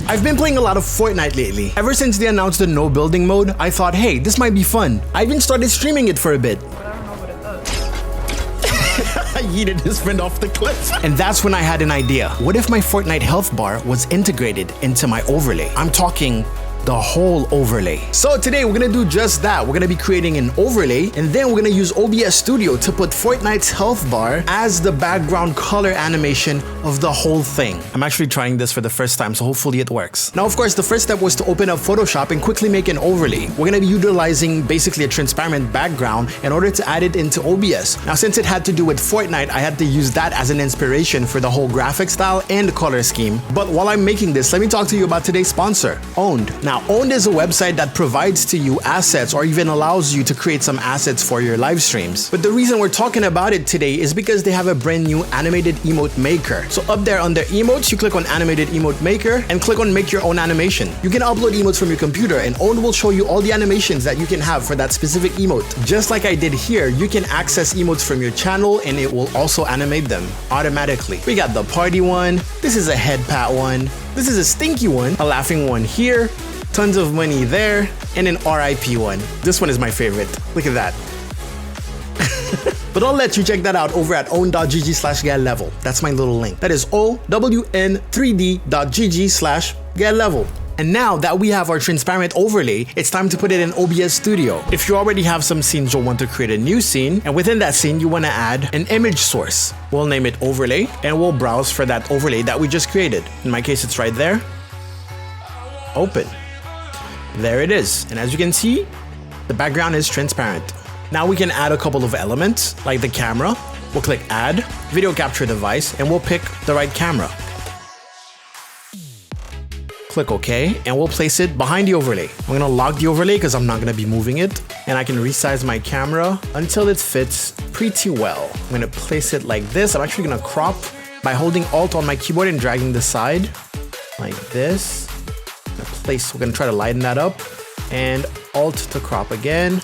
I've been playing a lot of Fortnite lately. Ever since they announced the no building mode, I thought, hey, this might be fun. I even started streaming it for a bit. But I don't know what it does. I yeeted his friend off the cliff. And that's when I had an idea. What if my Fortnite health bar was integrated into my overlay? I'm talking the whole overlay. So today we're gonna do just that. We're gonna be creating an overlay, and then we're gonna use OBS Studio to put Fortnite's health bar as the background color animation of the whole thing. I'm actually trying this for the first time, so hopefully it works. Now, of course, the first step was to open up Photoshop and quickly make an overlay. We're gonna be utilizing basically a transparent background in order to add it into OBS. Now, since it had to do with Fortnite, I had to use that as an inspiration for the whole graphic style and color scheme. But while I'm making this, let me talk to you about today's sponsor, Owned. Now, Owned is a website that provides to you assets or even allows you to create some assets for your live streams. But the reason we're talking about it today is because they have a brand new animated emote maker. So up there under emotes, you click on animated emote maker and click on make your own animation. You can upload emotes from your computer, and Owned will show you all the animations that you can have for that specific emote. Just like I did here, you can access emotes from your channel and it will also animate them automatically. We got the party one, this is a head pat one, this is a stinky one, a laughing one here, tons of money there, and an RIP one. This one is my favorite. Look at that. But I'll let you check that out over at own.gg/getlevel. That's my little link. That is own3d.gg/getlevel. And now that we have our transparent overlay, it's time to put it in OBS Studio. If you already have some scenes, you'll want to create a new scene, and within that scene, you want to add an image source. We'll name it overlay, and we'll browse for that overlay that we just created. In my case, it's right there. Open. There it is. And as you can see, the background is transparent. Now we can add a couple of elements like the camera. We'll click add, video capture device, and we'll pick the right camera. Click OK, and we'll place it behind the overlay. I'm gonna lock the overlay because I'm not gonna be moving it. And I can resize my camera until it fits pretty well. I'm gonna place it like this. I'm actually gonna crop by holding Alt on my keyboard and dragging the side like this. We're gonna try to lighten that up, and Alt to crop again,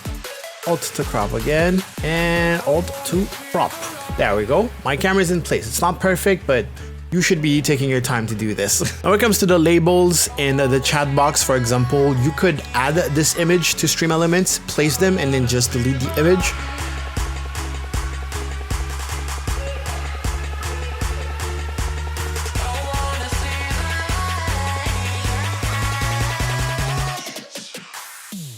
Alt to crop again, and Alt to crop. There we go. My camera's in place. It's not perfect, but you should be taking your time to do this. Now, when it comes to the labels in the chat box, for example, you could add this image to stream elements, place them, and then just delete the image.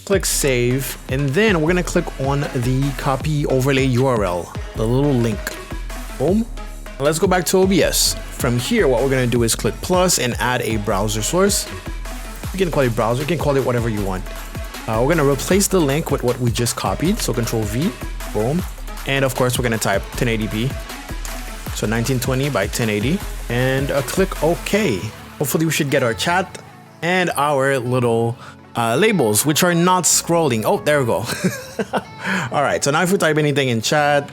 Click save, and then we're gonna click on the copy overlay URL, the little link. Boom. Let's go back to OBS. From here, what we're gonna do is click plus and add a browser source. You can call it browser, you can call it whatever you want. We're gonna replace the link with what we just copied, so Control V, boom. And of course, we're gonna type 1080p. So 1920 by 1080, and click OK. Hopefully we should get our chat and our little labels, which are not scrolling. Oh, there we go. All right, so now if we type anything in chat,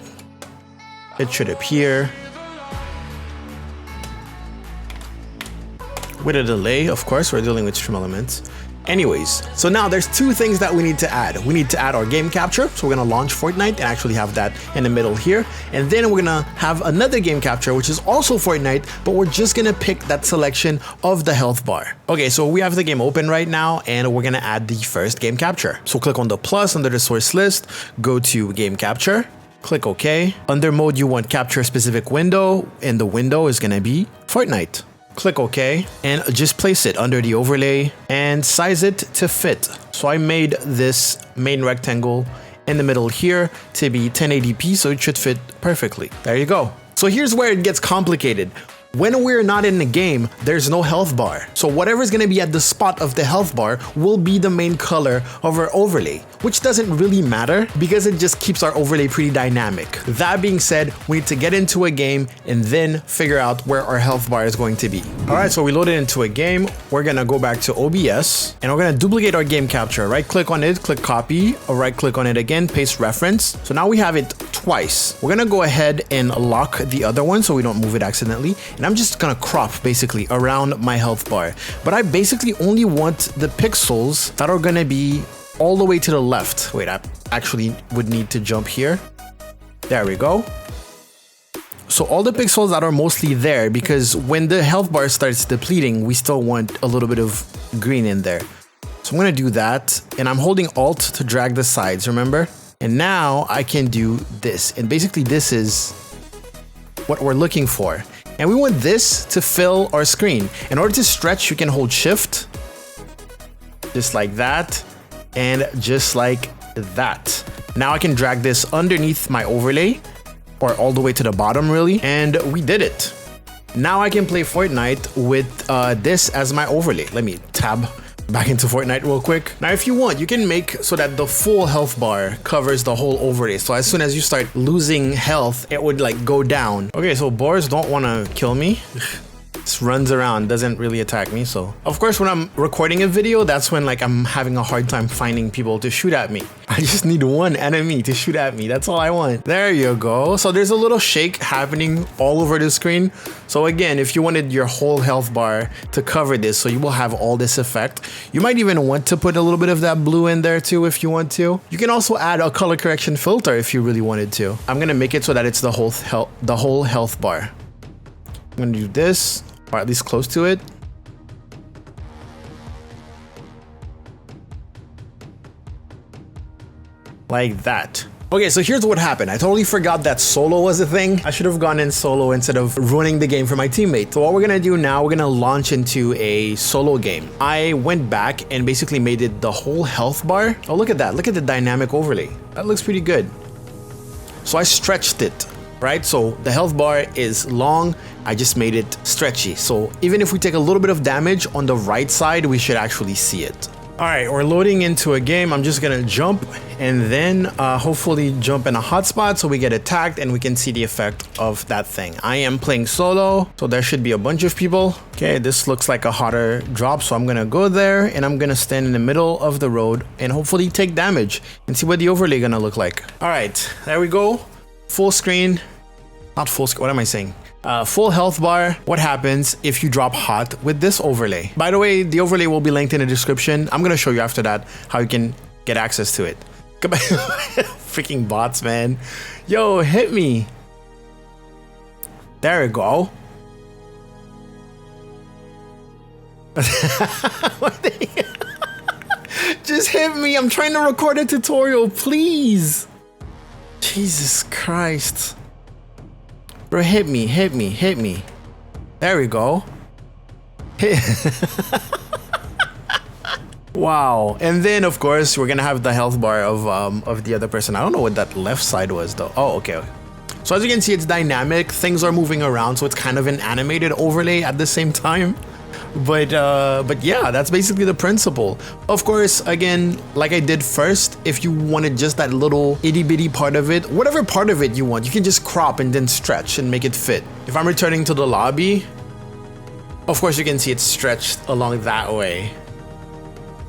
it should appear. With a delay, of course, we're dealing with stream elements. Anyways, so now there's two things that we need to add. We need to add our game capture. So we're gonna launch Fortnite and actually have that in the middle here. And then we're gonna have another game capture, which is also Fortnite, but we're just gonna pick that selection of the health bar. Okay, so we have the game open right now, and we're gonna add the first game capture. So click on the plus under the source list, go to game capture, click OK. Under mode, you want capture a specific window, and the window is gonna be Fortnite. Click OK, and just place it under the overlay and size it to fit. So I made this main rectangle in the middle here to be 1080p, so it should fit perfectly. There you go. So here's where it gets complicated. When we're not in the game, there's no health bar. So whatever's gonna be at the spot of the health bar will be the main color of our overlay, which doesn't really matter because it just keeps our overlay pretty dynamic. That being said, we need to get into a game and then figure out where our health bar is going to be. All right, so we loaded into a game. We're gonna go back to OBS and we're gonna duplicate our game capture. Right click on it, click copy, or right click on it again, paste reference. So now we have it twice. We're gonna go ahead and lock the other one so we don't move it accidentally. And I'm just gonna crop basically around my health bar, but I basically only want the pixels that are gonna be all the way to the left. Wait, I actually would need to jump here. There we go. So all the pixels that are mostly there, because when the health bar starts depleting, we still want a little bit of green in there. So I'm gonna do that, and I'm holding Alt to drag the sides, remember? And now I can do this, and basically this is what we're looking for. And we want this to fill our screen. In order to stretch, you can hold Shift, just like that, and just like that. Now I can drag this underneath my overlay, or all the way to the bottom really, and we did it. Now I can play Fortnite with this as my overlay. Let me tab back into Fortnite real quick. Now if you want, you can make so that the full health bar covers the whole overlay. So as soon as you start losing health, it would like go down. Okay, so boars don't want to kill me. Just runs around, doesn't really attack me. So of course, when I'm recording a video, that's when like I'm having a hard time finding people to shoot at me. I just need one enemy to shoot at me. That's all I want. There you go. So there's a little shake happening all over the screen. So again, if you wanted your whole health bar to cover this, so you will have all this effect. You might even want to put a little bit of that blue in there too if you want to. You can also add a color correction filter if you really wanted to. I'm gonna make it so that it's the whole health bar. I'm gonna do this, or at least close to it. Like that. Okay, so here's what happened. I totally forgot that solo was a thing. I should have gone in solo instead of ruining the game for my teammate. So what we're gonna do now, we're gonna launch into a solo game. I went back and basically made it the whole health bar. Oh, look at that. Look at the dynamic overlay. That looks pretty good. So I stretched it, right? So the health bar is long. I just made it stretchy. So even if we take a little bit of damage on the right side, we should actually see it. All right, we're loading into a game. I'm just gonna jump and then hopefully jump in a hotspot so we get attacked and we can see the effect of that thing. I am playing solo, so there should be a bunch of people. Okay, this looks like a hotter drop, so I'm gonna go there and I'm gonna stand in the middle of the road and hopefully take damage and see what the overlay gonna look like. All right, there we go. Full screen, not full screen, what am I saying? Full health bar. What happens if you drop hot with this overlay? By the way, the overlay will be linked in the description. I'm gonna show you after that how you can get access to it. Freaking bots, man. Yo, hit me. There we go. Just hit me. I'm trying to record a tutorial, please. Jesus Christ. Bro, hit me, hit me, hit me. There we go. Wow. And then of course we're gonna have the health bar of the other person. I don't know what that left side was though. Oh, okay. So as you can see, it's dynamic. Things are moving around, so it's kind of an animated overlay at the same time. But yeah, that's basically the principle. Of course, again, like I did first, if you wanted just that little itty bitty part of it, whatever part of it you want, you can just crop and then stretch and make it fit. If I'm returning to the lobby, of course you can see it's stretched along that way.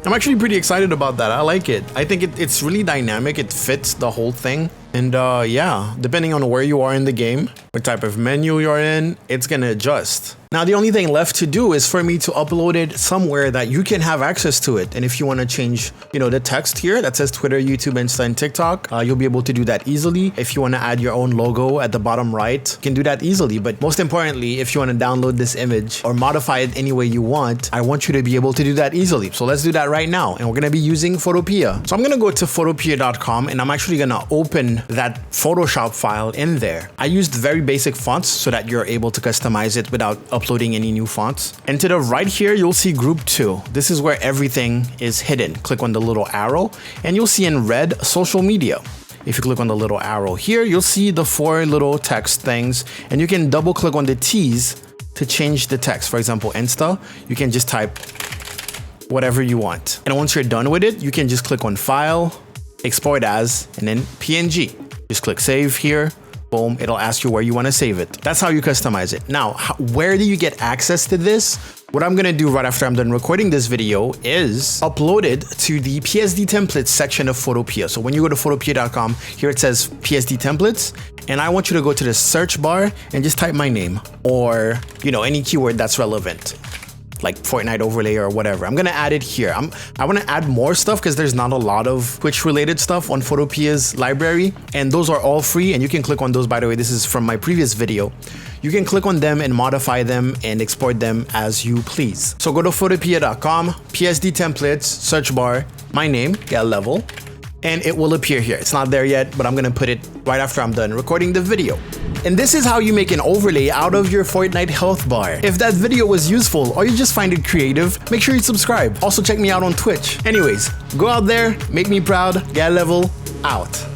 I'm actually pretty excited about that. I like it. I think it's really dynamic. It fits the whole thing. And yeah, depending on where you are in the game, what type of menu you're in, it's gonna adjust. Now, the only thing left to do is for me to upload it somewhere that you can have access to it. And if you want to change, you know, the text here that says Twitter, YouTube, Insta, and TikTok, you'll be able to do that easily. If you want to add your own logo at the bottom right, you can do that easily. But most importantly, if you want to download this image or modify it any way you want, I want you to be able to do that easily. So let's do that right now. And we're going to be using Photopea. So I'm going to go to photopea.com and I'm actually going to open that Photoshop file in there. I used very basic fonts so that you're able to customize it without uploading any new fonts. And to the right here, you'll see group 2. This is where everything is hidden. Click on the little arrow and you'll see in red social media. If you click on the little arrow here, you'll see the 4 little text things and you can double click on the T's to change the text. For example, Insta, you can just type whatever you want. And once you're done with it, you can just click on File, Export As, and then PNG. Just click Save here. Boom, it'll ask you where you want to save it. That's how you customize it. Now, where do you get access to this? What I'm going to do right after I'm done recording this video is upload it to the PSD templates section of Photopea. So when you go to photopea.com, here it says PSD templates, and I want you to go to the search bar and just type my name or, you know, any keyword that's relevant. like Fortnite overlay or whatever. I'm gonna add it here. I want to add more stuff because there's not a lot of Twitch related stuff on Photopia's library, and those are all free, and you can click on those. By the way, this is from my previous video. You can click on them and modify them and export them as you please. So go to photopia.com, PSD templates, search bar, my name, get a level, and it will appear here. It's not there yet, but I'm gonna put it right after I'm done recording the video. And this is how you make an overlay out of your Fortnite health bar. If that video was useful or you just find it creative, make sure you subscribe. Also check me out on Twitch. Anyways, go out there, make me proud, get a level, out.